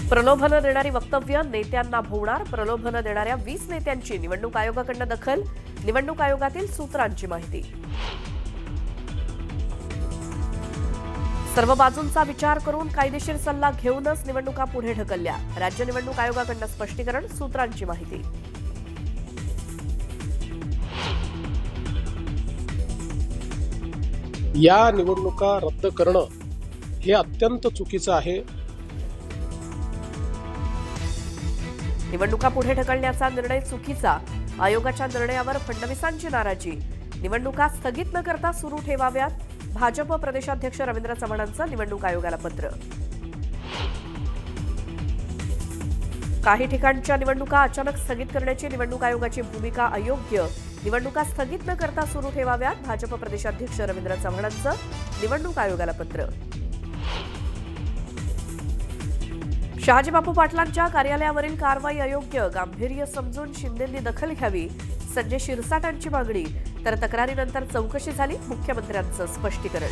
प्रलोभन देणारी वक्तव्य नेत्यांना भोवणार. प्रलोभन देणाऱ्या 20 नेत्यांची निवडणूक आयोगाकडून दखल. निवडणूक आयोगातील सूत्रांची माहिती. सर्व बाजूंचा विचार करून कायदेशीर सल्ला घेऊनच निवडणुका पुढे ढकलल्या. राज्य निवडणूक आयोगाकडून स्पष्टीकरण. सूत्रांची माहिती. या निवडणुका रद्द करणं हे अत्यंत चुकीचं आहे. निवडणुका पुढे ढकलण्याचा निर्णय चुकीचा. आयोगाच्या निर्णयावर फडणवीसांची नाराजी. निवडणुका स्थगित न करता सुरू ठेवाव्यात. भाजप प्रदेशाध्यक्ष रवींद्र चव्हाणांचं निवडणूक आयोगाला पत्र. काही ठिकाणच्या निवडणुका अचानक स्थगित करण्याची निवडणूक आयोगाची भूमिका अयोग्य. निवडणुका स्थगित न करता सुरू ठेवाव्यात. भाजप प्रदेशाध्यक्ष रवींद्र चव्हाणांचं निवडणूक आयोगाला पत्र. शहाजीबापू पाटलांच्या कार्यालयावरील कारवाई अयोग्य. गांभीर्य समजून शिंदेंनी दखल घ्यावी. संजय शिरसाटांची मागणी. तर तक्रारीनंतर चौकशी झाली. मुख्यमंत्र्यांचं स्पष्टीकरण.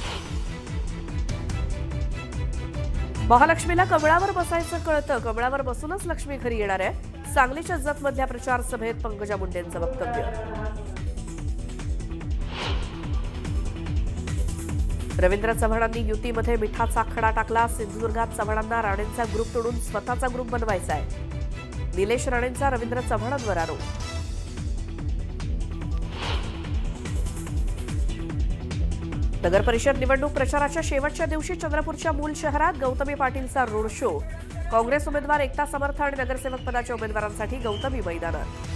महालक्ष्मीला कमळावर बसायचं कळतं. कमळावर बसूनच लक्ष्मी घरी येणार आहे. सांगलीच्या जतमधल्या प्रचार सभेत पंकजा मुंडेंचं वक्तव्य. रवींद्र चव्हाणांनी युतीमध्ये मिठाचा खडा टाकला. सिंधुदुर्गात चव्हाणांना राणेंचा ग्रुप तोडून स्वतःचा ग्रुप बनवायचा आहे. निलेश राणेंचा रवींद्र चव्हाणांवर आरोप. नगर परिषद निवडणूक प्रचाराच्या शेवटच्या दिवशी चंद्रपूरच्या मूल शहरात गौतमी पाटीलचा रोड शो. काँग्रेस उमेदवार एकता समर्थ आणि नगरसेवक पदाच्या उमेदवारांसाठी गौतमी मैदानात.